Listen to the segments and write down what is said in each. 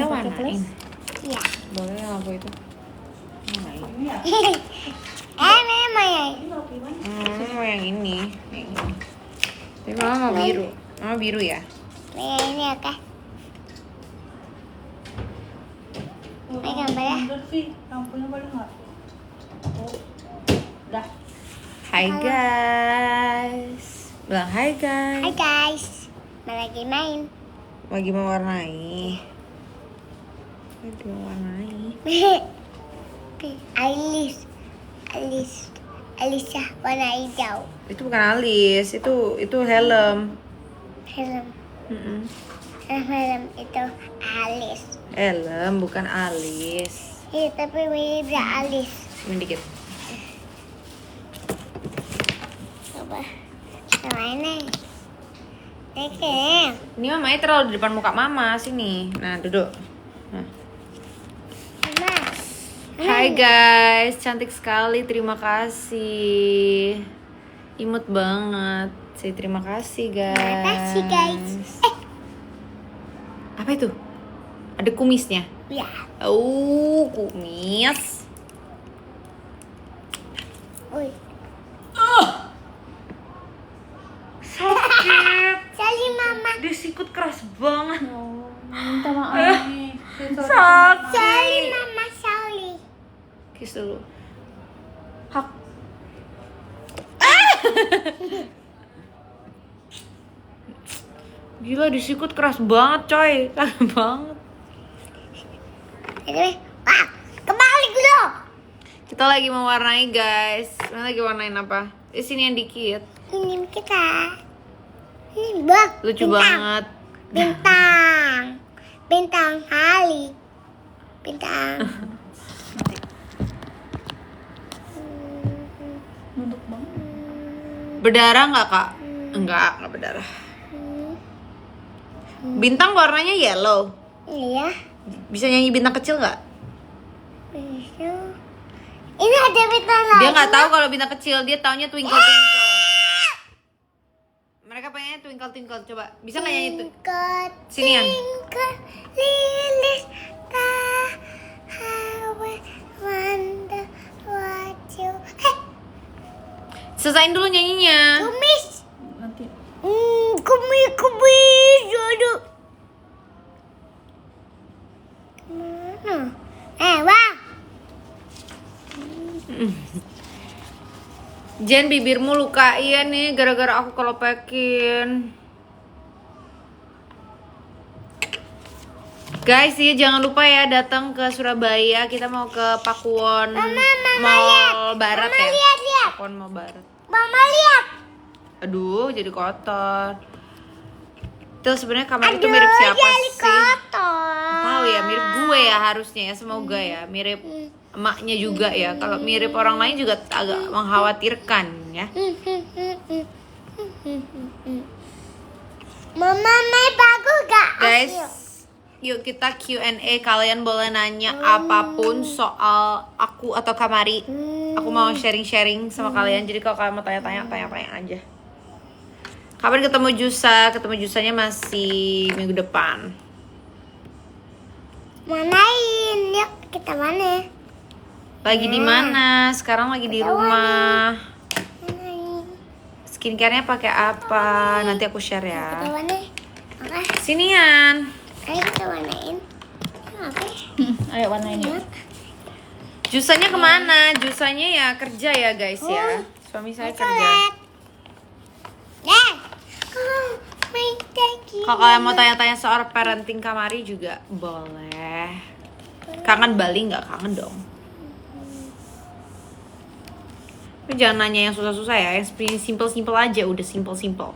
Kita warnain. Iya. Boleh lampu itu. Warnain. Memang ya. Mau yang ini. Yang ini. Tapi mama mau biru. Mama biru ya? Ini oke. Pegang boleh. Lampunya boleh nggak? Oh, udah. Hai guys. Bilang hai guys. Hai guys. Lagi main. Lagi mewarnai. Lagi mewarnai. Alisa warna hijau. Itu bukan alis, itu helm. Helm. Mm-mm. Helm itu alis. Helm bukan alis. Iya tapi mirip alis. Ini dikit. Coba. Mana? Oke. Ini mamanya terlalu di depan muka mama sini. Nah duduk. Nah. Mama. Hai guys, cantik sekali. Terima kasih. Imut banget. Say terima kasih guys. Terima kasih guys. Apa itu? Ada kumisnya. Ya. Oh, kumis. Ui. Sakit. Sali mama. Disikut keras banget. Minta maaf nih. Sali mama Sali. Kiss dulu. Hak. Gila disikut keras banget coy. Sakit banget. Ini. Wah, kembali dulu. Kita lagi mewarnai guys. Mana lagi warnain apa? Di sini yang dikit. Ini kita. Ini bang. Lucu bintang. banget. Bintang. Bintang Hali. Bintang. Nunduk banget. Berdarah nggak kak? Enggak berdarah. Bintang warnanya yellow. Iya. Bisa nyanyi bintang kecil nggak? Bisa. Ini ada bintang lagi. Dia nggak tahu kalau bintang kecil. Dia taunya twinkle twinkle. Mereka pengennya twinkle twinkle. Coba bisa nggak nyanyi itu? Sinian. Twinkle, lilis, how I wonder what you. Selesain dulu nyanyinya. Kumis. Nanti. Kumis. Aduh. Mana? Bang. Jen bibirmu luka iya nih gara-gara aku kelopekin. Guys, ya jangan lupa ya datang ke Surabaya. Kita mau ke Pakuwon Mall Barat Mama, ya. lihat. Pakuwon Mall Barat. Mama lihat. Aduh, jadi kotor. Tuh sebenarnya kamar itu mirip siapa jadi sih? kotor. Tahu ya, mirip gue ya harusnya ya, semoga ya. Mirip emaknya juga ya. Kalau mirip orang lain juga agak mengkhawatirkan ya. Mama, bagus gak? Guys, yuk kita Q&A. Kalian boleh nanya apapun soal aku atau Kamari. Aku mau sharing-sharing sama kalian. Jadi kalau kalian mau tanya-tanya, tanya-tanya aja. Kapan ketemu Jusa? Ketemu Jusanya masih minggu depan. Manain, yuk kita mana? Lagi di mana? Sekarang lagi di rumah. Manain. Skincare-nya pakai apa? Nanti aku share Kita ya. mana? Oke, Sinian. ayo kita manain. Oke. Ayo warnain ya. Jusanya kemana? Jusanya ya kerja ya guys ya. Suami saya kerja. Main lagi. Kalau kalian mau tanya-tanya soal parenting Kamari juga boleh. Kangen Bali nggak? Kangen dong. Tapi jangan nanya yang susah-susah ya. Yang simple-simple aja. Udah simple-simple.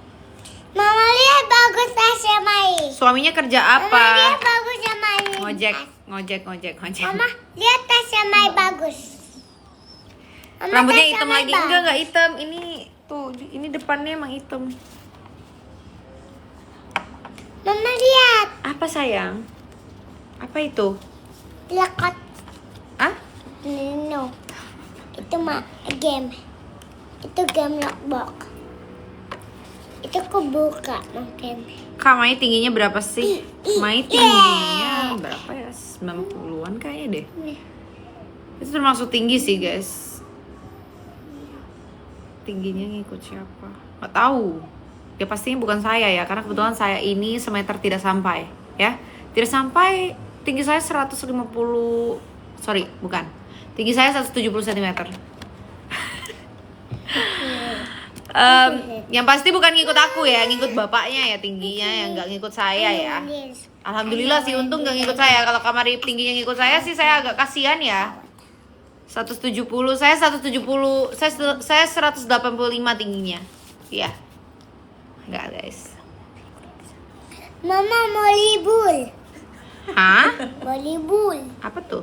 Mama lihat bagus tasnya Mai. Suaminya kerja Mama apa? lihat bagus ya Mai. Ngojek. Mama lihat tasnya Mai bagus. Mama, Rambutnya tasnya hitam Mai lagi. bagus. Enggak hitam. Ini tuh, ini depannya emang hitam. Mama lihat. Apa sayang? Apa itu? Lekat. Ah? No. Itu mah game. Itu game lockbox. Itu aku buka mungkin. Kak Mai tingginya berapa sih? Mai tingginya berapa ya? 90-an kayaknya deh. Itu termasuk tinggi sih guys. Tingginya ngikut siapa? Gak tahu. Ya pastinya bukan saya ya, karena kebetulan saya ini semeter tidak sampai ya. Tidak sampai, tinggi saya 150. Sorry, bukan. Tinggi saya 170 cm. Yang pasti bukan ngikut aku ya, ngikut bapaknya ya tingginya, yang nggak ngikut saya ya. Alhamdulillah sih, untung nggak ngikut saya. Kalau Kamari tingginya ngikut saya sih, saya agak kasihan ya. 170, saya 170, saya 185 tingginya. Iya. Enggak guys. Mama mau libur. Hah? Mau libur. Apa tuh?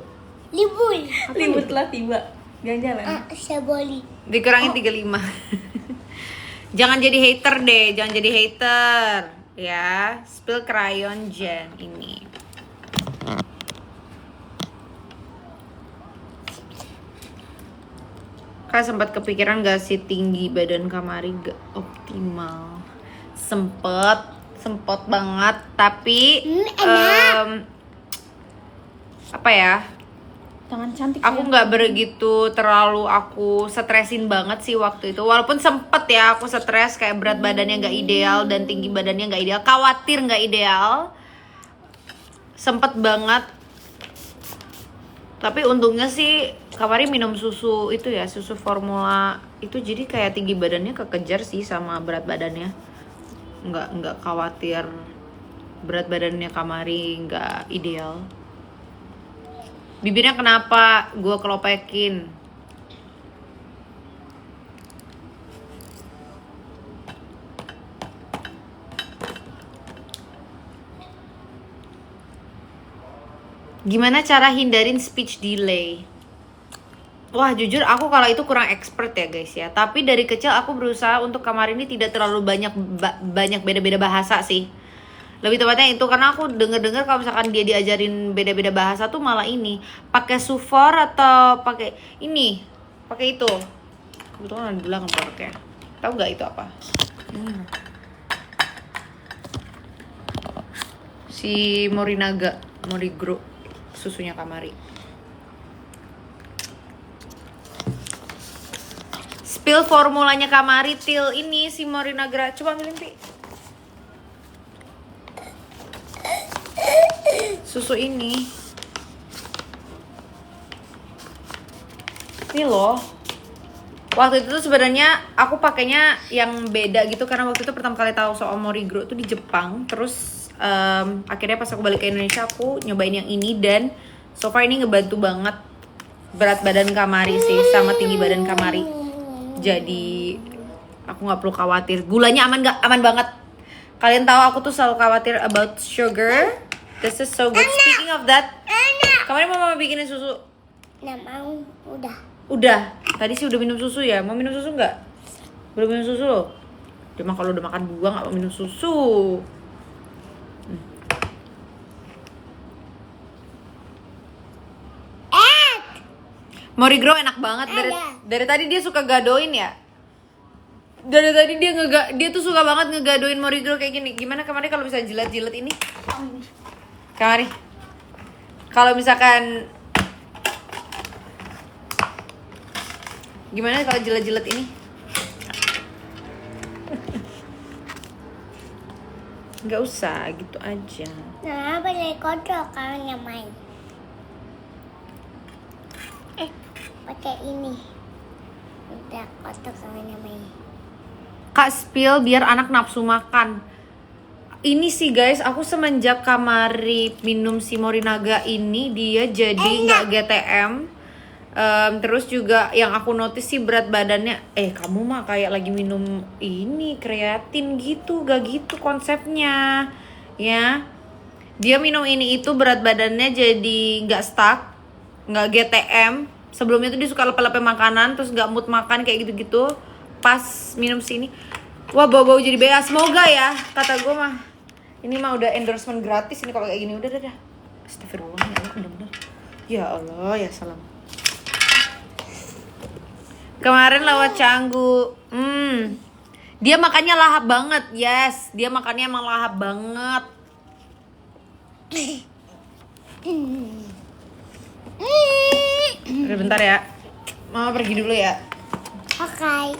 Libur. Libur telah tiba. Jalan-jalan. Saya boleh. Dikurangin 35. Jangan jadi hater deh, jangan jadi hater. Ya, spill crayon Jen ini. Kak sempat kepikiran gak sih tinggi badan Kamari gak optimal? Sempet banget, tapi apa ya? Tangan cantik. Aku nggak begitu terlalu aku stresin banget sih waktu itu. Walaupun sempet ya aku stres kayak berat badannya nggak ideal dan tinggi badannya nggak ideal, khawatir nggak ideal, sempet banget. Tapi untungnya sih Kamari minum susu itu ya, susu formula itu, jadi kayak tinggi badannya kekejar sih sama berat badannya. Nggak khawatir berat badannya Kamari nggak ideal. Bibirnya kenapa gue kelopekin? Gimana cara hindarin speech delay? Wah jujur aku kalau itu kurang expert ya guys ya. Tapi dari kecil aku berusaha untuk Kamari ini tidak terlalu banyak beda-beda bahasa sih. Lebih tepatnya itu, karena aku denger kalau misalkan dia diajarin beda-beda bahasa tuh malah ini pakai sufor atau pakai ini, pakai itu. Kebetulan ada di belakang produknya. Tahu nggak itu apa? Si Morinaga, Morigro, susunya Kamari. Spill formulanya Kamari till ini si Morinaga. Coba ambilin Pi. Susu ini loh. Waktu itu tuh sebenarnya aku pakainya yang beda gitu, karena waktu itu pertama kali tahu soal Morigro tuh di Jepang. Terus akhirnya pas aku balik ke Indonesia aku nyobain yang ini, dan so far ini ngebantu banget berat badan Kamari sih sama tinggi badan Kamari. Jadi aku nggak perlu khawatir. Gulanya aman nggak? Aman banget. Kalian tahu aku tuh selalu khawatir about sugar. This is so good. Speaking of that, Kamari mau mama bikinin susu? Nggak mau, udah. Udah. Tadi sih udah minum susu ya. Mau minum susu nggak? Belum minum susu loh. Cuma kalau udah makan buah nggak mau minum susu. Morigro enak banget. Dari tadi dia suka gadoin ya. Dari tadi dia tuh suka banget ngegadoin Morigro kayak gini. Gimana Kamari kalau bisa jilat-jilat ini? Kamari, kalau misalkan gimana kalau jilat-jilat ini? Nggak usah, gitu aja. Nah, pakai kodok kalau yang main. Pakai ini. Udah kodok kalau yang main. Kak spill biar anak nafsu makan. Ini sih guys, aku semenjak Kamari minum si Morinaga ini, dia jadi nggak GTM. Terus juga yang aku notice sih berat badannya, kamu mah kayak lagi minum ini kreatin gitu, gak gitu konsepnya ya. Dia minum ini itu berat badannya jadi nggak stuck, nggak GTM. Sebelumnya tuh dia suka lepe-lepe makanan, terus nggak mood makan kayak gitu-gitu. Pas minum sini, wah bau-bau jadi BA. Semoga ya, kata gue mah. Ini mah udah endorsement gratis ini kalau kayak gini. Udah. Astagfirullah, ya Allah, bener-bener. Ya Allah, ya salam. Kemarin lewat Canggu. Dia makannya lahap banget. Yes, dia makannya emang lahap banget. Udah bentar ya. Mama pergi dulu ya. Oke.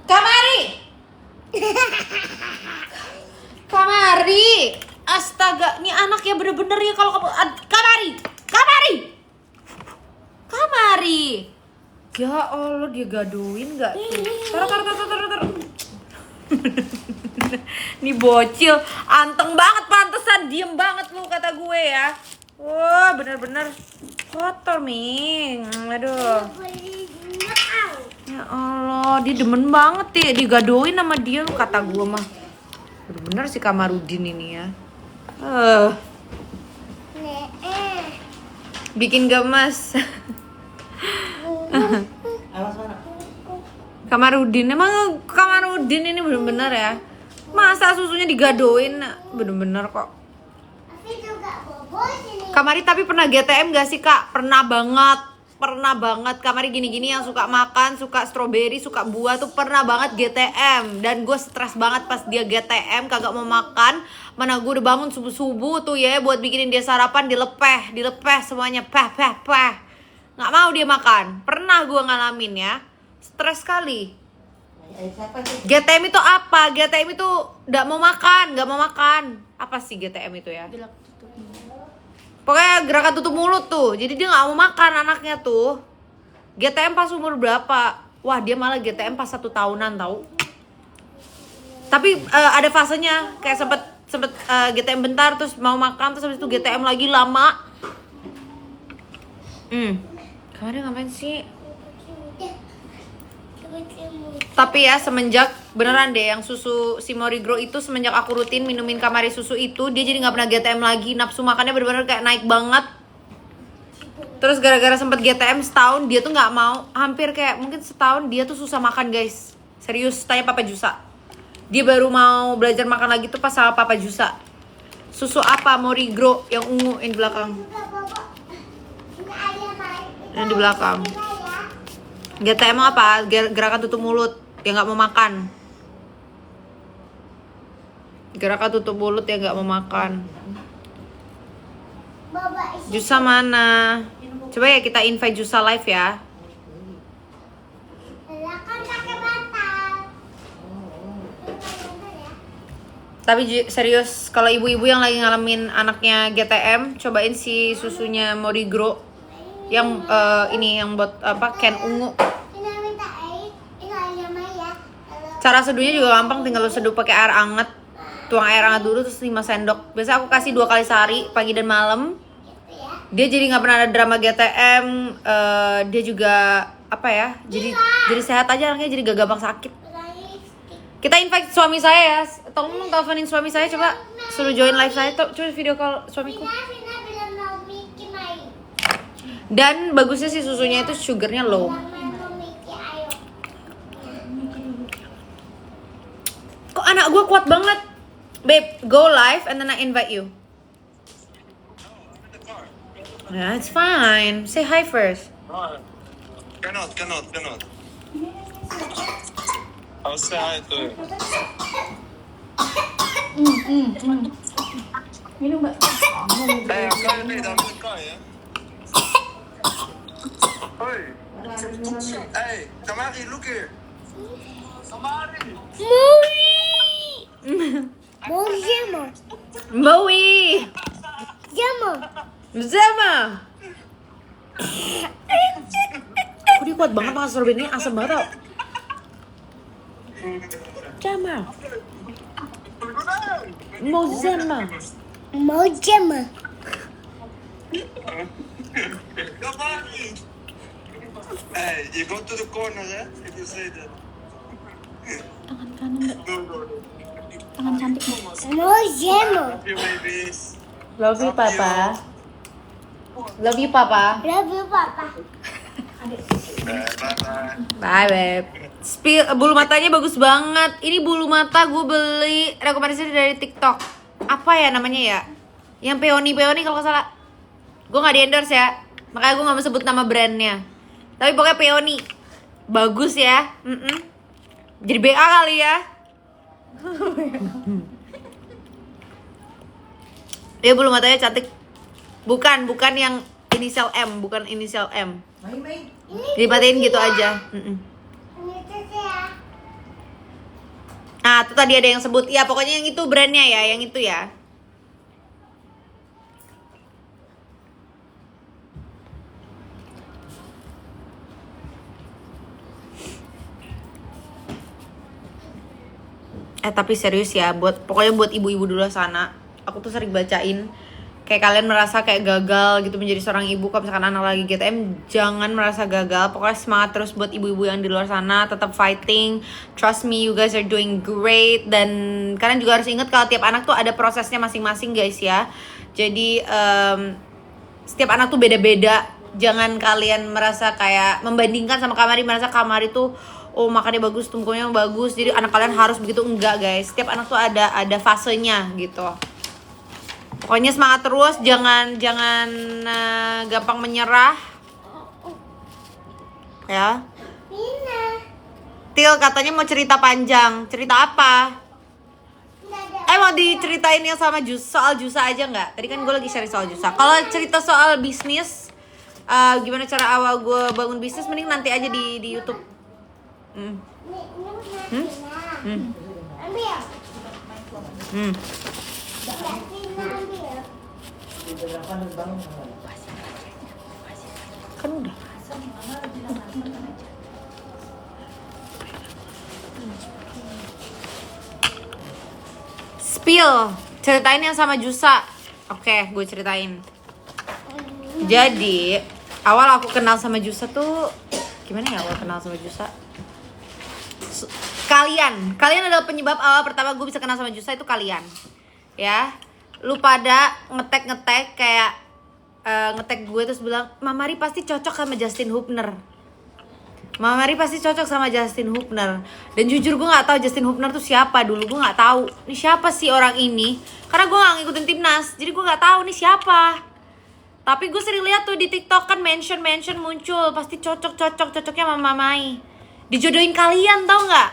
Kamari. Kamari. Astaga, nih anak ya bener-bener ya kalau kamu Kamari. Kamari. Kamari. Ya Allah, dia gaduin nggak tuh? Taruh. Nih bocil, anteng banget pantesan, diem banget lu kata gue ya. Wah, bener-bener kotor, Ming. Aduh. Ya Allah, dia demen banget ya, digadoin sama dia kata gue mah. Bener-bener si Kamarudin ini ya. Bikin gemes. Kamarudin, emang Kamarudin ini bener-bener ya. Masa susunya digadoin, bener-bener kok. Kamari tapi pernah GTM gak sih kak? Pernah banget. Kamari gini-gini yang suka makan, suka stroberi, suka buah tuh pernah banget GTM. Dan gue stres banget pas dia GTM kagak mau makan. Mana gue udah bangun subuh-subuh tuh ya buat bikinin dia sarapan, dilepeh semuanya, peh. Nggak mau dia makan. Pernah gue ngalamin ya. Stres sekali. GTM itu apa? GTM itu nggak mau makan. Apa sih GTM itu ya? Pokoknya gerakan tutup mulut tuh. Jadi dia nggak mau makan anaknya tuh. GTM pas umur berapa? Wah, dia malah GTM pas 1 tahunan tau. Tapi ada fasenya kayak sempet GTM bentar terus mau makan terus habis itu GTM lagi lama. Kemarin ngapain sih? Tapi ya semenjak beneran deh yang susu si Morigro itu semenjak aku rutin minumin Kamari susu itu dia jadi nggak pernah GTM lagi, nafsu makannya bener-bener kayak naik banget. Terus gara-gara sempet GTM setahun dia tuh nggak mau, hampir kayak mungkin setahun dia tuh susah makan guys. Serius, tanya Papa Jusa. Dia baru mau belajar makan lagi tuh pas sama Papa Jusa. Susu apa? Morigro yang ungu yang di belakang. Yang di belakang. GTM apa? Gerakan tutup mulut. Dia nggak mau makan. Gerakan tutup mulut dia nggak mau makan. Jusa mana? Coba ya kita invite Jusa live ya. Tapi serius, kalau ibu-ibu yang lagi ngalamin anaknya GTM, cobain si susunya Morigro yang ini yang buat apa can ungu. Cara seduhnya juga gampang, tinggal lu seduh pakai air hangat. Tuang air hangat dulu terus 5 sendok. Biasa aku kasih 2 kali sehari, pagi dan malam. Dia jadi nggak pernah ada drama GTM. Dia juga apa ya? Jadi sehat aja anaknya, jadi gak gampang sakit. Kita invite suami saya ya. Tolong teleponin suami saya, coba suruh join live saya. Coba video call suamiku. Dan bagusnya sih susunya itu sugarnya low. Kok anak gue kuat banget. Babe, go live and then I invite you. Yeah, it's fine. Say hi first. Cannot. I'll say hi to you. Minum mbak. Hey, I'm gonna be in the car, yeah? Hey, Kamari, look here. Kamari. Maui. Zama. Kok dia kuat banget makan strawberry ini, asam banget tau. Zama. Mau jema. Kamari. Hey, you go to the corner, yeah? If you say that. Tangan kanan mbak. No. Tangan cantik mbak. Mau jema. Love you, babies. Love you, Papa. Love you, Papa. Love you, Papa. Bye-bye. Bye, Beb. Bulu matanya bagus banget. Ini bulu mata gue beli rekomendasi dari TikTok. Apa ya namanya ya? Yang peony kalau nggak salah. Gue nggak di endorse ya. Makanya gue nggak mau sebut nama brandnya. Tapi pokoknya peony. Bagus ya. Jadi BA kali ya. Dia bulu matanya cantik. Bukan yang inisial M, bukan inisial M. Dipatiin gitu aja. Ini tuh ya. Nah, itu tadi ada yang sebut. Ya, pokoknya yang itu brandnya ya, yang itu ya. Tapi serius ya, pokoknya buat ibu-ibu di luar sana. Aku tuh sering bacain kayak kalian merasa kayak gagal gitu menjadi seorang ibu. Kalau misalkan anak lagi GTM, jangan merasa gagal. Pokoknya semangat terus buat ibu-ibu yang di luar sana, tetap fighting. Trust me, you guys are doing great. Dan kalian juga harus ingat kalau tiap anak tuh ada prosesnya masing-masing guys ya. Jadi setiap anak tuh beda-beda. Jangan kalian merasa kayak membandingkan sama Kamari, merasa Kamari tuh oh makannya bagus, tumbuhnya bagus, jadi anak kalian harus begitu. Enggak guys, setiap anak tuh ada fasenya gitu. Pokoknya semangat terus, jangan gampang menyerah ya. Mina. Til katanya mau cerita panjang. Cerita apa? Mau diceritain yang sama soal Jusa aja nggak? Tadi kan gue lagi sharing soal Jusa. Kalau cerita soal bisnis, gimana cara awal gue bangun bisnis, mending nanti aja di YouTube. Ambil. Kan udah. Spill, ceritain yang sama Jusa. Oke, gue ceritain. Jadi, awal aku kenal sama Jusa tuh gimana ya awal kenal sama Jusa? Kalian adalah penyebab awal pertama gue bisa kenal sama Jusa itu kalian. Ya. Lu pada ngetek kayak ngetek gue terus bilang, "Mamari pasti cocok sama Justin Hubner." Mamari pasti cocok sama Justin Hubner. Dan jujur gue nggak tahu Justin Hubner tuh siapa dulu. Gue nggak tahu. Ini siapa sih orang ini? Karena gue nggak ngikutin timnas. Jadi gue nggak tahu nih siapa. Tapi gue sering lihat tuh di TikTok kan mention muncul. Pasti cocoknya sama Mamai. Dijodohin kalian tau nggak?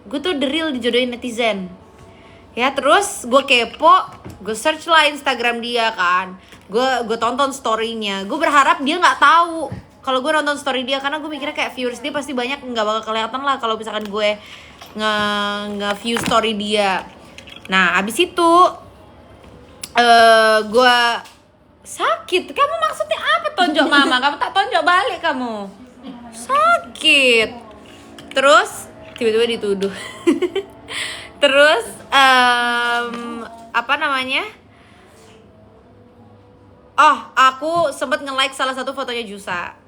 Gue tuh the real dijodohin netizen. Ya terus gue kepo. Gue search lah Instagram dia kan. Gue tonton story-nya. Gue berharap dia nggak tahu kalau gue nonton story dia, karena gue mikirnya kayak viewers dia pasti banyak, nggak bakal kelihatan lah kalau misalkan gue nge-view story dia. Nah abis itu gue sakit. Kamu maksudnya apa tonjok mama? Kamu tak tonjok balik kamu. Sakit. Terus tiba-tiba dituduh. Terus apa namanya? Oh, aku sempet nge-like salah satu fotonya Jusa.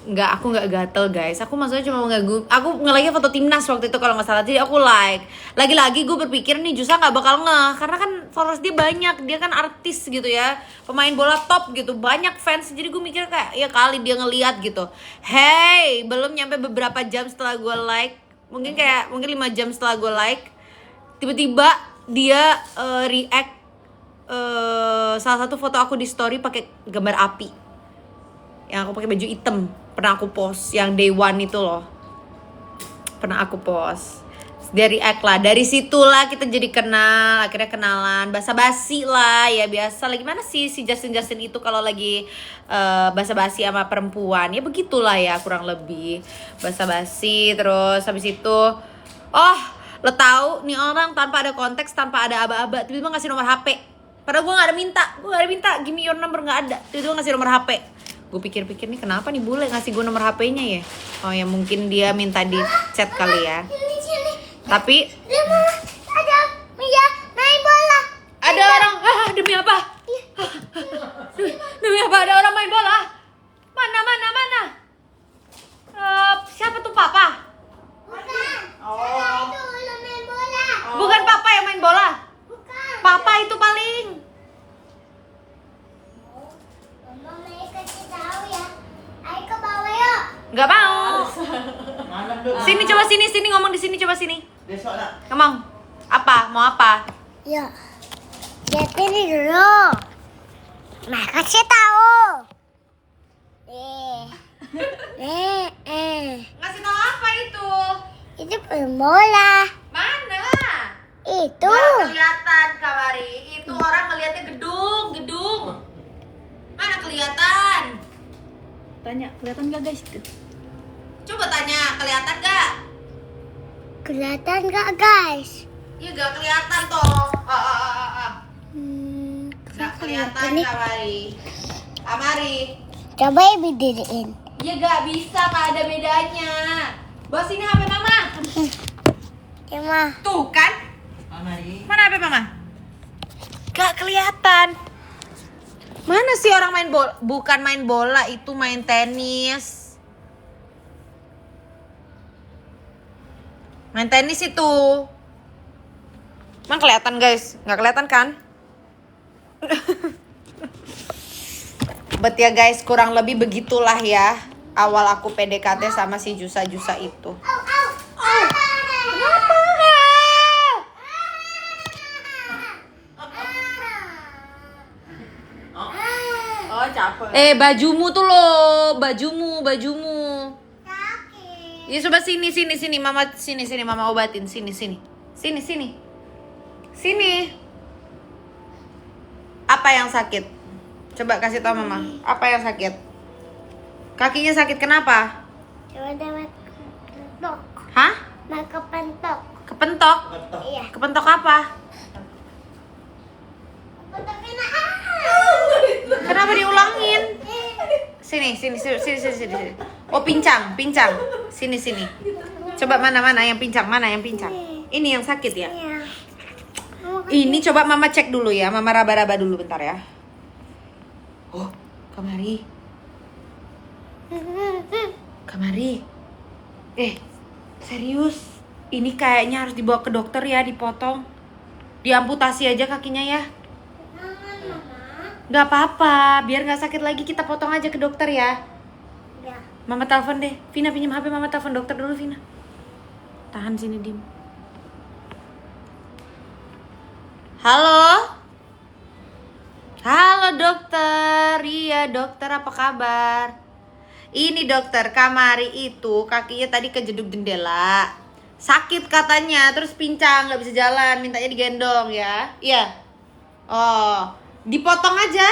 Enggak, aku nggak gatel guys. Aku maksudnya cuma aku nge-like foto timnas waktu itu kalau nggak salah. Jadi aku like. Lagi-lagi gue berpikir nih Jusa nggak bakal karena kan followers dia banyak. Dia kan artis gitu ya, pemain bola top gitu, banyak fans. Jadi gue mikir kayak ya kali dia ngeliat gitu. Hey, belum nyampe beberapa jam setelah gue like, mungkin 5 jam setelah gue like, tiba-tiba dia react salah satu foto aku di story pakai gambar api. Yang aku pakai baju hitam. Pernah aku post yang day one itu loh. Pernah aku post. Dia react lah. Dari situlah kita jadi kenal. Akhirnya kenalan. Basa-basi lah. Ya biasa lah. Gimana sih si Justin itu kalau lagi basa-basi sama perempuan. Ya begitulah ya kurang lebih. Basa-basi. Terus habis itu oh lo tahu nih orang tanpa ada konteks, tanpa ada aba-aba, tiba-tiba ngasih nomor HP. Padahal gue gak ada minta. Give me your number, gak ada. Tiba-tiba ngasih nomor HP. Gue pikir-pikir nih kenapa nih bule ngasih gue nomor HP-nya ya. Oh ya mungkin dia minta di chat kali ya. Tapi Ada Mia main bola. ada orang demi apa? Demi apa ada orang main bola? Mana? Siapa tuh papa? Bukan. Saya itu belum main bola. Bukan papa yang main bola. Bukan. Papa itu paling. Mama mau kasih tahu ya. coba sini, ngomong di sini, coba sini. Besok nak. Ngomong. Apa? Mau apa? Ya. Lihat ini dulu. Nah, kasih tahu. Ngasih tahu apa itu? Itu bola. Mana? Itu. Nggak kelihatan, Kamari. Itu orang ngeliatnya gedung. Mana kelihatan? Tanya, kelihatan gak guys? Coba tanya, kelihatan gak? Kelihatan gak guys? Iya gak kelihatan toh. Gak kelihatan, Ini. Kamari. Coba ibu diriin. Ya gak bisa, gak ada bedanya. Bawa sini HP mama. Cuma. Tuh kan? Mari. Mana HP mama? Gak kelihatan. Mana sih orang main bola? Bukan main bola, itu main tenis. Main tenis itu. Emang kelihatan guys? Gak kelihatan kan? Bet ya guys, kurang lebih begitulah ya. Awal aku PDKT sama si Jusa-Jusa itu. Oh capek. Bajumu tuh loh, bajumu. Ya coba sini, mama sini, mama obatin, sini. Apa yang sakit? Coba kasih tahu mama, apa yang sakit? Kakinya sakit kenapa? Coba dapat kepentok. Hah? Mau kepentok. Kepentok? Iya. Kepentok apa? Kepentoknya Kenapa diulangin? Sini. Oh pincang. Sini. Coba mana yang pincang? Ini yang sakit ya? Iya. Ini coba mama cek dulu ya, mama raba-raba dulu bentar ya. Oh, Kamari. Serius? Ini kayaknya harus dibawa ke dokter ya, dipotong. Diamputasi aja kakinya ya. Gak apa-apa, biar gak sakit lagi kita potong aja ke dokter ya. Ya. Mama telepon deh. Vina pinjam HP, mama telepon dokter dulu Vina. Tahan sini Dim. Halo dokter. Iya dokter, apa kabar? Ini dokter, Kamari itu kakinya tadi kejeduk jendela. Sakit katanya, terus pincang, gak bisa jalan, mintanya digendong ya. Iya. Oh, dipotong aja.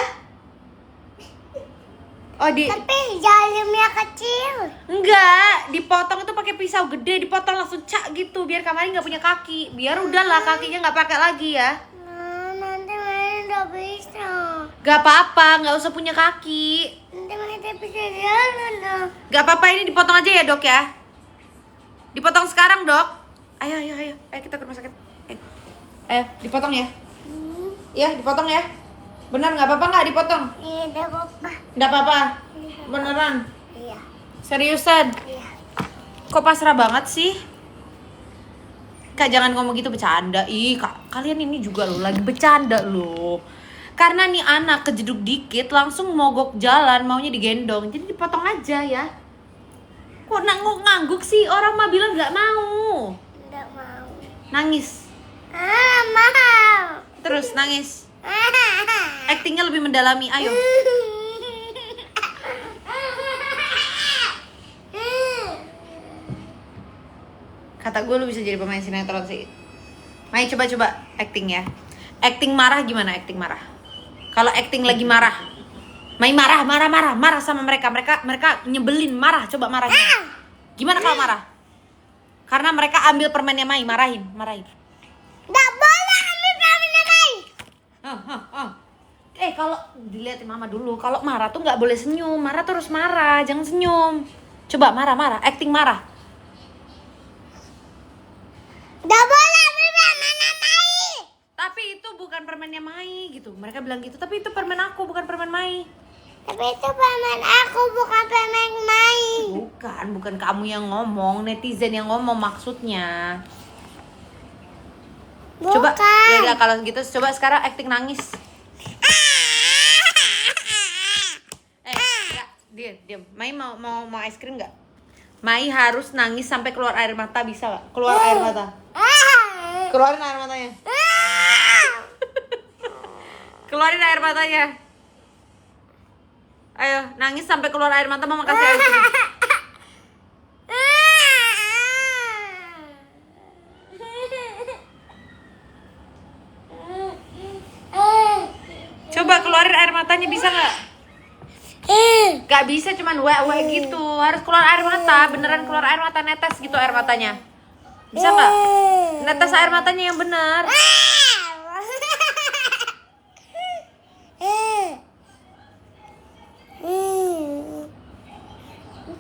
Tapi jalimnya kecil. Enggak, dipotong itu pakai pisau gede, dipotong langsung cak gitu biar Kamari nggak punya kaki. Biar udahlah kakinya nggak pakai lagi ya. Nanti main udah bisa. Gak apa-apa, nggak usah punya kaki. Nanti main bisa jalan dong. Gak apa-apa, ini dipotong aja ya dok ya. Dipotong sekarang dok. Ayo kita ke rumah sakit. Ayo dipotong ya. Iya dipotong ya. Benar nggak apa-apa nggak dipotong? Iya, udah apa? Nggak apa-apa. Beneran. Iya. Seriusan. Iya. Kok pasrah banget sih? Kak jangan ngomong gitu, bercanda. Ih kak, kalian ini juga loh lagi bercanda loh. Karena nih anak kejeduk dikit langsung mogok jalan, maunya digendong. Jadi dipotong aja ya. Kok ngangguk sih? Orang mah bilang nggak mau. Nggak mau. Nangis. Mau. Terus nangis. Aktingnya lebih mendalami, ayo. Kata gue lu bisa jadi pemain sinetron sih. Mai coba acting ya. Acting marah gimana acting marah? Kalau acting lagi marah. Mai marah sama mereka nyebelin, marah, coba marah. Gimana kalau marah? Karena mereka ambil permennya Mai, marahin. Nggak boleh ambil permennya Mai. Kalau dilihatin mama dulu, kalau marah tuh nggak boleh senyum, marah terus marah, jangan senyum. Coba marah, acting marah. Nggak boleh ambil permennya Mai. Tapi itu bukan permennya Mai gitu. Mereka bilang gitu, tapi itu permen aku, bukan permen Mai. Tapi itu permen aku, bukan permen Mai. Bukan kamu yang ngomong, netizen yang ngomong maksudnya. Bukan. Coba, ya udah kalau gitu coba sekarang acting nangis. Enggak, diam. Mai mau es krim nggak? Mai harus nangis sampai keluar air mata, bisa gak? Keluar air mata. Keluarin air matanya. Keluarin air matanya. Ayo, nangis sampai keluar air mata, mama kasih air krim. Coba keluarin air matanya, bisa nggak? Gak bisa, cuman wek gitu. Harus keluar air mata, beneran keluar air mata, netes gitu air matanya. Bisa nggak? Netes air matanya yang bener.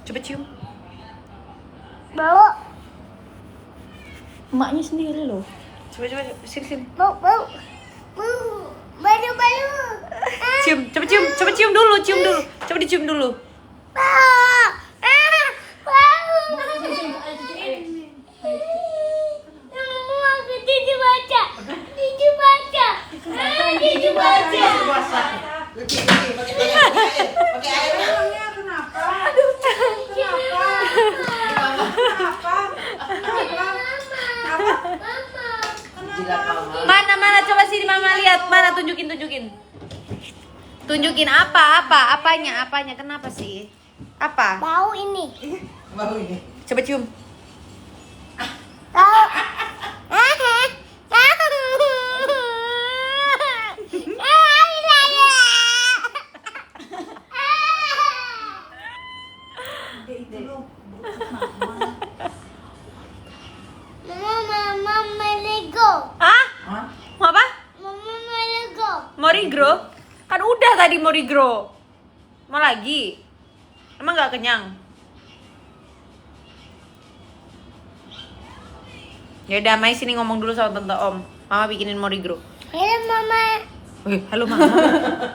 Coba cium. Bau, Emaknya sendiri loh. Coba, sini. bau, bau, baru. Cium, coba cium dulu. Coba dicium dulu. Bau, bau. Mama, Didi baca. Pakai air. Mana coba sini mama lihat. Mana tunjukin. Tunjukin apanya? Kenapa sih? Apa? Bau ini. Bau ini. Coba cium. Bau. Mama Lego. Hah? Hah? Mau apa? Mama Lego. Morigro? Kan udah tadi Morigro. Mau lagi? Emang gak kenyang? Ya udah, Mai sini ngomong dulu sama tante Om. Mama bikinin Morigro. Halo Mama. Halo Mama.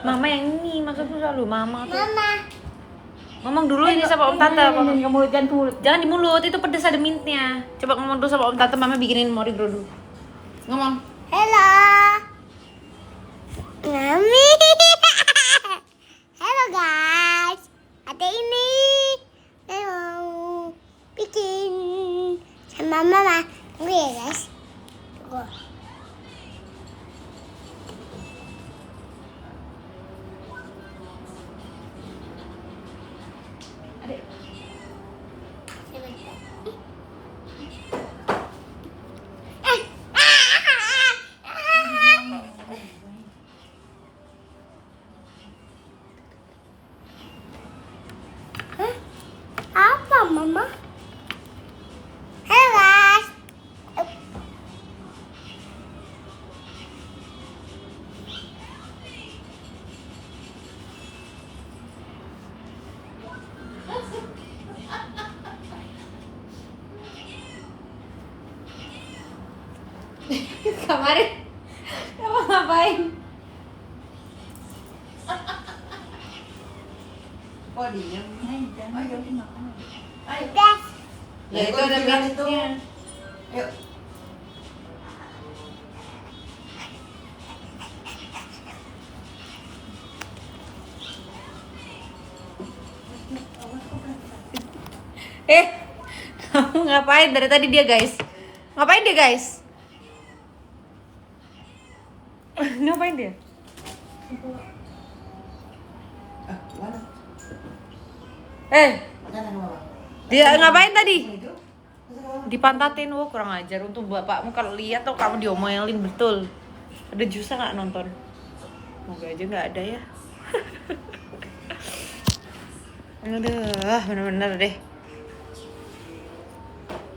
Mama yang ini maksudnya selalu Mama tuh. Mama. Ngomong dulu ini sama Om Tante. Ke mulut, jangan ke mulut. Jangan di mulut, itu pedes ada mintnya. Coba ngomong dulu sama Om Tante, Mama bikinin Morigro dulu. Ngomong. Halo. Mami. Halo guys. Ada ini. Saya mau bikin sama Mama. Tunggu ya guys. Tunggu. Apa Mama? Halo guys. Kemarin kamu ngapain? Kok diem? Ayo. Udah. Ya itu ada mintnya. Ayo. Kamu ngapain dari tadi dia guys? Ngapain dia guys? Ngapain dia? Mana? Makanan mama. Dia ngapain tadi? Dipantatin, wah kurang ajar. Untuk bapakmu kalau lihat tuh kamu diomelin betul. Ada Jusa nggak nonton? Moga aja nggak ada ya. Aduh, bener-bener deh.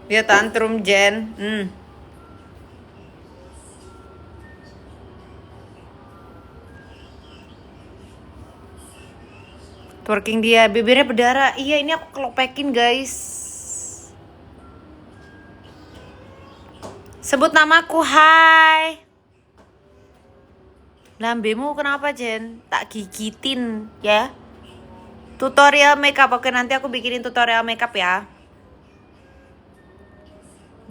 Dia tantrum Jen. Twerking dia, bibirnya berdarah. Iya, ini aku kelopekin guys. Sebut namaku, hai. Lambemu kenapa Jen? Tak gigitin ya. Tutorial makeup, oke nanti aku bikinin tutorial makeup ya.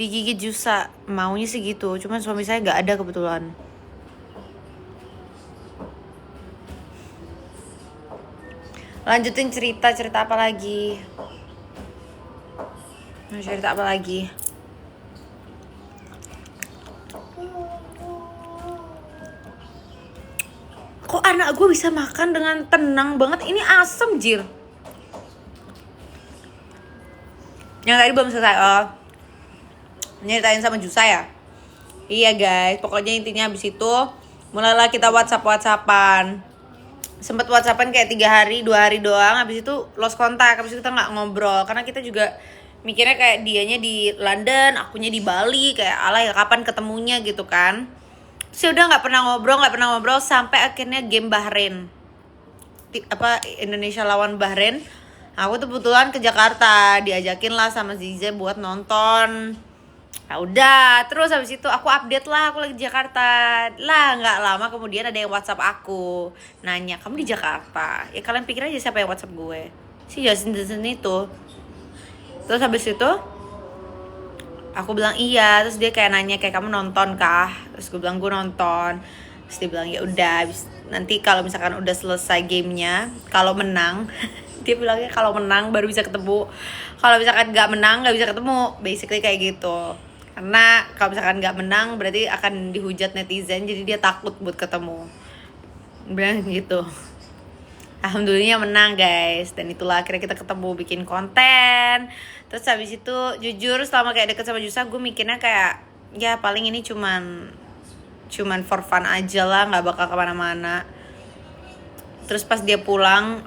Digigit Jusa, maunya sih gitu. Cuman suami saya nggak ada kebetulan. Lanjutin cerita apa lagi? Mau cerita apa lagi? Kok anak gue bisa makan dengan tenang banget? Ini asem, Jir. Yang tadi belum selesai. Oh, nyeritain sama Jusa ya? Iya guys, pokoknya intinya habis itu mulailah kita WhatsApp-WhatsAppan. Sempet WhatsAppan kayak 3 hari, 2 hari doang. Habis itu lost kontak, habis itu kita gak ngobrol. Karena kita juga mikirnya kayak dianya di London, akunya di Bali. Kayak alah ya kapan ketemunya gitu kan. Terus ya udah gak pernah ngobrol sampai akhirnya game Bahrain. Indonesia lawan Bahrain. Aku tuh kebetulan ke Jakarta, diajakin lah sama Zize buat nonton. Nah udah, terus habis itu aku update lah, aku lagi di Jakarta. Lah nggak lama kemudian ada yang WhatsApp aku, nanya, kamu di Jakarta? Ya kalian pikir aja siapa yang WhatsApp gue? Si Justin itu. Terus habis itu aku bilang iya, terus dia kayak nanya kayak kamu nonton kah? Terus gue bilang gue nonton. Terus dia bilang ya udah, nanti kalau misalkan udah selesai gamenya, kalau menang dia bilangnya kalau menang baru bisa ketemu, kalau misalkan nggak menang nggak bisa ketemu, basically kayak gitu. Karena kalau misalkan nggak menang berarti akan dihujat netizen, jadi dia takut buat ketemu, bilang gitu. Alhamdulillah menang guys, dan itulah akhirnya kita ketemu bikin konten. Terus habis itu jujur selama kayak deket sama Jusa gue mikirnya kayak ya paling ini cuman for fun aja lah, nggak bakal kemana-mana. Terus pas dia pulang,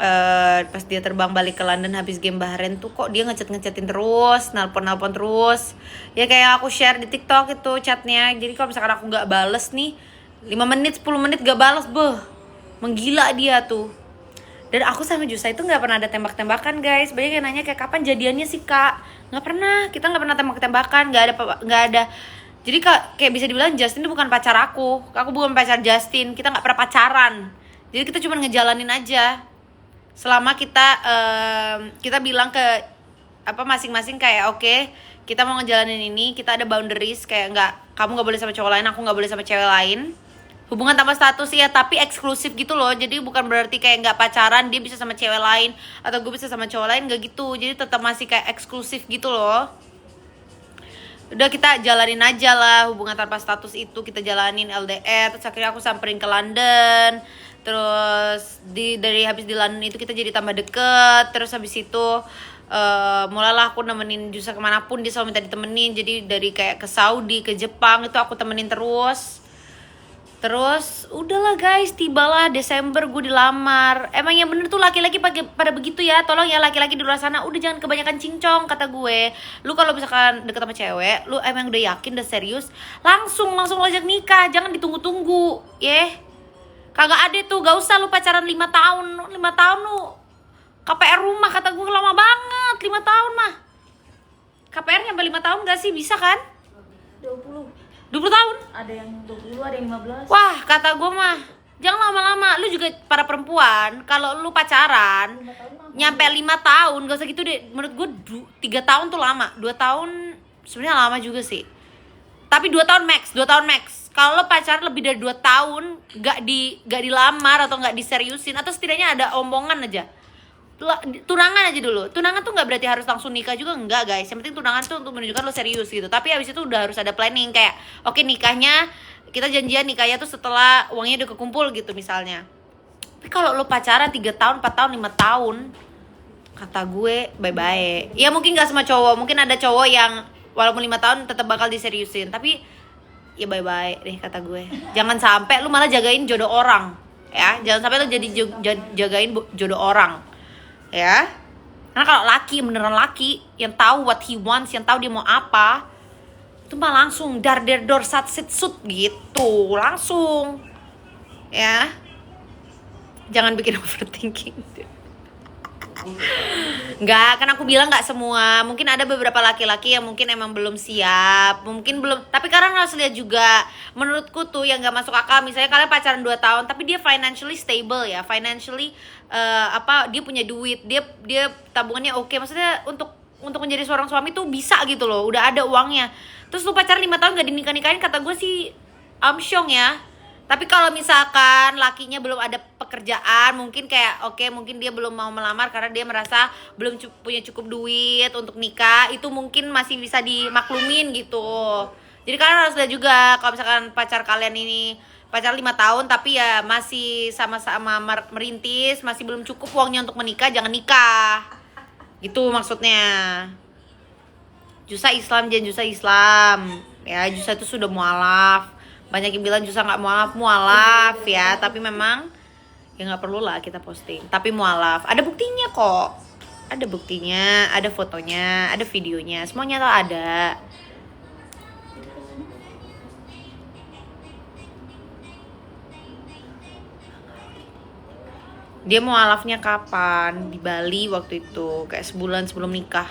pas dia terbang balik ke London habis game Bahrain tuh kok dia ngechatin terus, nelpon terus. Ya kayak aku share di TikTok itu chatnya. Jadi kalau misalkan aku nggak bales nih, 5 menit, 10 menit gak bales, menggila dia tuh. Dan aku sama Jusa itu nggak pernah ada tembak-tembakan guys. Banyak yang nanya kayak kapan jadiannya sih kak? Nggak pernah, kita nggak pernah tembak-tembakan, nggak ada. Jadi kayak bisa dibilang Justin itu bukan pacar aku bukan pacar Justin, kita nggak pernah pacaran. Jadi kita cuma ngejalanin aja. Selama kita bilang ke masing-masing kayak oke, kita mau ngejalanin ini, kita ada boundaries kayak kamu nggak boleh sama cowok lain, aku nggak boleh sama cewek lain. Hubungan tanpa status ya, tapi eksklusif gitu loh. Jadi bukan berarti kayak nggak pacaran dia bisa sama cewek lain atau gue bisa sama cowok lain, nggak gitu. Jadi tetap masih kayak eksklusif gitu loh. Udah kita jalanin aja lah hubungan tanpa status itu, kita jalanin LDR. Terus akhirnya aku samperin ke London. Terus dari habis di London itu kita jadi tambah deket. Terus habis itu mulailah aku nemenin Jusa kemanapun dia selalu minta ditemenin. Jadi dari kayak ke Saudi, ke Jepang itu aku temenin terus. Terus udahlah guys, tibalah Desember gue dilamar. Emang yang bener tuh laki-laki pada begitu ya. Tolong ya laki-laki di luar sana, udah jangan kebanyakan cincong kata gue. Lu kalau misalkan deket sama cewek, lu emang udah yakin, udah serius, langsung ajak nikah, jangan ditunggu-tunggu, Kagak ada tuh, gak usah lu pacaran 5 tahun. 5 tahun lu KPR rumah kata gue lama banget. 5 tahun mah KPR nyampe 5 tahun gak sih? Bisa kan? 20 tahun? Ada yang 20, ada yang 15. Wah, kata gue mah jangan lama-lama. Lu juga para perempuan, kalau lu pacaran nyampe 5 tahun, gak usah gitu deh. Menurut gue 3 tahun tuh lama. 2 tahun sebenarnya lama juga sih. Tapi 2 tahun max. Kalau lo pacaran lebih dari 2 tahun gak dilamar atau gak diseriusin, atau setidaknya ada omongan aja, tunangan aja dulu. Tunangan tuh gak berarti harus langsung nikah juga, enggak guys. Yang penting tunangan tuh untuk menunjukkan lo serius gitu. Tapi habis itu udah harus ada planning kayak oke, nikahnya kita janjian nikahnya tuh setelah uangnya udah kekumpul gitu misalnya. Tapi kalau lo pacaran 3 tahun, 4 tahun, 5 tahun, kata gue bye-bye. Ya mungkin gak semua cowok, mungkin ada cowok yang walaupun 5 tahun tetap bakal diseriusin, tapi ya bye-bye deh kata gue. Jangan sampai lu malah jagain jodoh orang, ya. Jangan sampai lu jadi jagain jodoh orang, ya. Karena kalau laki, beneran laki yang tahu what he wants, yang tahu dia mau apa, itu mah langsung dar der dor sat sit sut gitu, langsung, ya. Jangan bikin overthinking. Enggak, kan aku bilang enggak semua. Mungkin ada beberapa laki-laki yang mungkin emang belum siap, mungkin belum. Tapi kalian harus lihat juga, menurutku tuh yang enggak masuk akal. Misalnya kalian pacaran 2 tahun tapi dia financially stable ya, financially dia punya duit, dia tabungannya oke. Maksudnya untuk menjadi seorang suami tuh bisa gitu loh, udah ada uangnya. Terus lu pacaran 5 tahun enggak dinikah-nikahin, kata gue sih amsyong ya. Tapi kalau misalkan lakinya belum ada pekerjaan, mungkin kayak oke, mungkin dia belum mau melamar karena dia merasa belum punya cukup duit untuk nikah, itu mungkin masih bisa dimaklumin gitu. Jadi kalian harus lihat juga kalau misalkan pacar kalian ini pacar 5 tahun tapi ya masih sama-sama merintis, masih belum cukup uangnya untuk menikah, jangan nikah. Gitu maksudnya. Jusa Islam, jangan Jusa Islam. Ya, Jusa itu sudah mualaf. Banyak yang bilang Jusa nggak mualaf ya, tapi memang ya nggak perlu lah kita posting. Tapi mualaf, ada buktinya kok, ada buktinya, ada fotonya, ada videonya, semuanya tuh ada. Dia mualafnya kapan? Di Bali waktu itu, kayak sebulan sebelum nikah.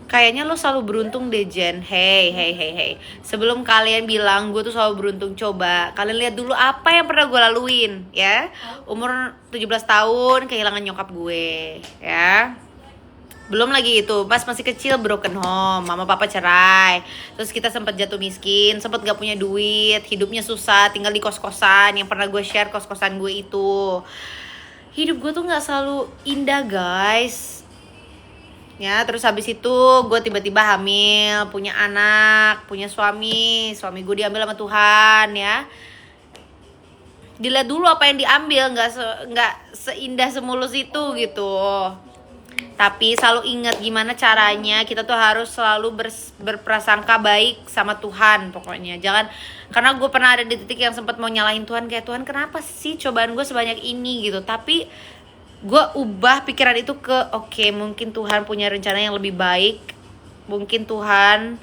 Kayaknya lo selalu beruntung deh Jen. Hey. Sebelum kalian bilang gue tuh selalu beruntung, coba kalian lihat dulu apa yang pernah gue laluin ya. Umur 17 tahun kehilangan nyokap gue ya. Belum lagi itu pas masih kecil broken home, mama papa cerai. Terus kita sempat jatuh miskin, sempat gak punya duit, hidupnya susah, tinggal di kos-kosan. Yang pernah gue share kos-kosan gue itu. Hidup gue tuh gak selalu indah guys. Ya, terus habis itu gue tiba-tiba hamil, punya anak, punya suami gue diambil sama Tuhan ya. Dilihat dulu apa yang diambil, nggak seindah semulus itu gitu. Tapi selalu ingat gimana caranya kita tuh harus selalu berprasangka baik sama Tuhan pokoknya. Jangan, karena gue pernah ada di titik yang sempat mau nyalahin Tuhan, kayak Tuhan kenapa sih cobaan gue sebanyak ini gitu. Tapi gue ubah pikiran itu ke oke, mungkin Tuhan punya rencana yang lebih baik, mungkin Tuhan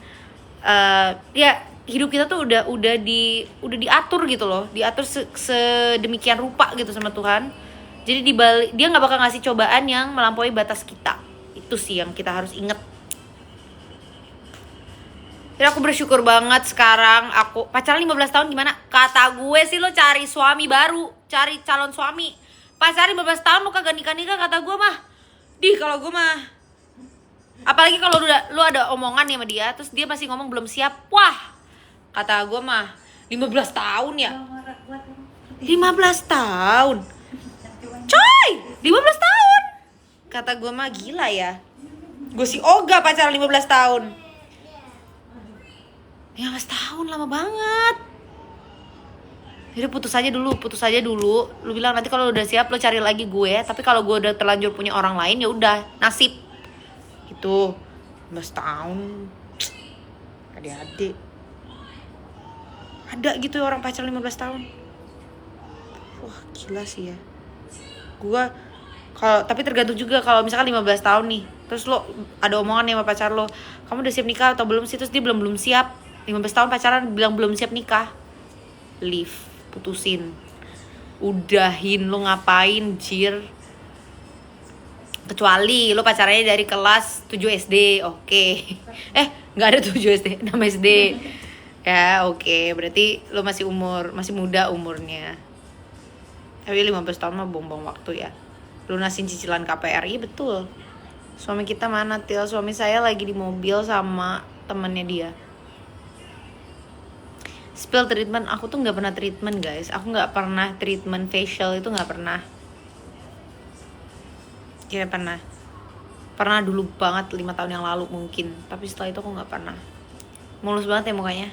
ya hidup kita tuh udah diatur gitu loh, diatur sedemikian rupa gitu sama Tuhan. Jadi dia nggak bakal ngasih cobaan yang melampaui batas kita. Itu sih yang kita harus inget. Jadi aku bersyukur banget sekarang aku pacaran 15 tahun. Gimana? Kata gue sih lo cari suami baru, cari calon suami. Pacaran 15 tahun lo kagak nikah-nikah, kata gue mah. Kalau gue mah. Apalagi kalau lu ada omongan nih sama dia, terus dia masih ngomong belum siap. Wah, kata gue mah 15 tahun ya. 15 tahun. Coy, 15 tahun. Kata gue mah gila ya. Gue si Oga pacaran 15 tahun. 15 tahun lama banget. Jadi putus aja dulu. Lu bilang nanti kalau udah siap lo cari lagi gue. Tapi kalau gue udah terlanjur punya orang lain ya udah nasib. Gitu. 15 tahun. Adik-adik. Ada gitu orang pacaran 15 tahun. Wah, gila sih ya. Gue tapi tergantung juga kalau misalkan 15 tahun nih. Terus lo ada omongan nih sama pacar lo, kamu udah siap nikah atau belum sih? Terus dia belum siap. 15 tahun pacaran bilang belum siap nikah. Leave, putusin. Udahin, lo ngapain jir? Kecuali lo pacarnya dari kelas 7 SD, oke. Nggak ada 7 SD, 6 SD. Ya, oke. Berarti lo masih muda umurnya. Tapi 15 tahun mah buang-buang waktu ya. Lunasin cicilan KPR, iya betul. Suami kita mana, Til? Suami saya lagi di mobil sama temennya dia. Spill treatment, aku tuh nggak pernah treatment guys. Aku nggak pernah treatment facial, itu nggak pernah. Kira pernah dulu banget 5 tahun yang lalu mungkin. Tapi setelah itu aku nggak pernah. Mulus banget ya mukanya.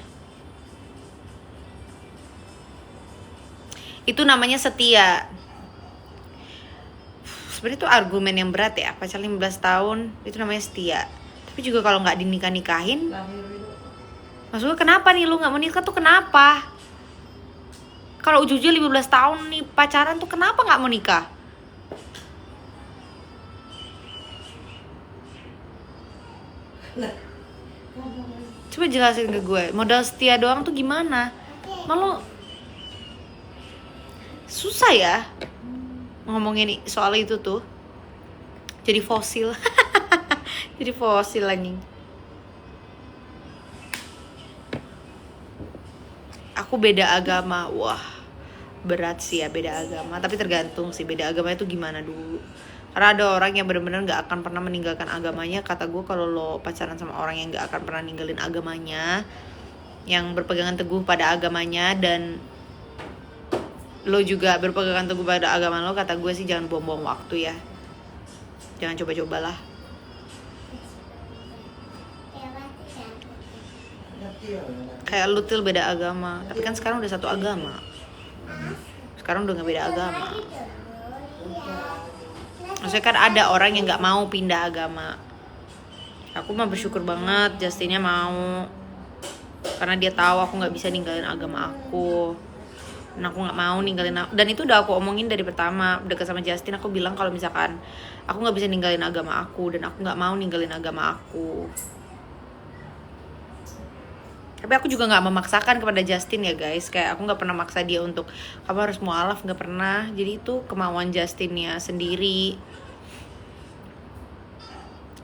Itu namanya setia. Sebenarnya itu argumen yang berat ya. Pacaran 15 tahun itu namanya setia. Tapi juga kalau nggak dinikah-nikahin, maksudnya kenapa nih lu nggak mau nikah tuh kenapa? Kalau ujung-ujungnya 15 tahun nih pacaran tuh kenapa nggak mau nikah? Coba jelasin ke gue, modal setia doang tuh gimana? Malu susah ya ngomongin soal itu tuh. Jadi fosil. Jadi fosil anjing. Aku beda agama. Wah, berat sih ya beda agama. Tapi tergantung sih beda agama itu gimana dulu. Karena ada orang yang benar-benar nggak akan pernah meninggalkan agamanya. Kata gue kalau lo pacaran sama orang yang nggak akan pernah ninggalin agamanya, yang berpegangan teguh pada agamanya, dan lo juga berpegangan teguh pada agama lo, kata gue sih jangan buang-buang waktu ya. Jangan coba-cobalah. Kayak lu tuh beda agama, tapi kan sekarang udah satu agama. Sekarang udah nggak beda agama. Maksudnya kan ada orang yang nggak mau pindah agama. Aku mah bersyukur banget Justinnya mau, karena dia tahu aku nggak bisa ninggalin agama aku. Dan aku nggak mau ninggalin, dan itu udah aku omongin dari pertama deket sama Justin. Aku bilang kalau misalkan aku nggak bisa ninggalin agama aku, dan aku nggak mau ninggalin agama aku. Tapi aku juga nggak memaksakan kepada Justin ya guys. Kayak aku nggak pernah maksa dia untuk kamu harus mualaf, nggak pernah. Jadi itu kemauan Justinnya sendiri.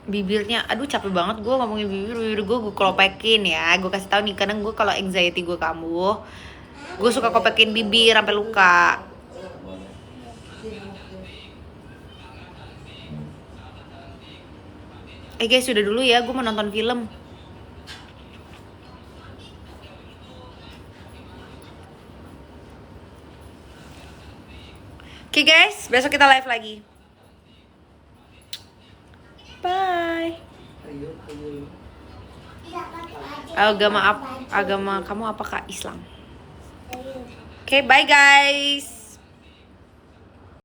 Bibirnya, aduh capek banget gue ngomongin bibir gue kelopekin ya. Gue kasih tahu nih, kadang gue kalau anxiety gue kambuh, gue suka kopekin bibir sampai luka. Guys, sudah dulu ya, gue mau nonton film. Oke guys, besok kita live lagi. Bye. Agama kamu apa Kak? Islam. Oke, bye guys.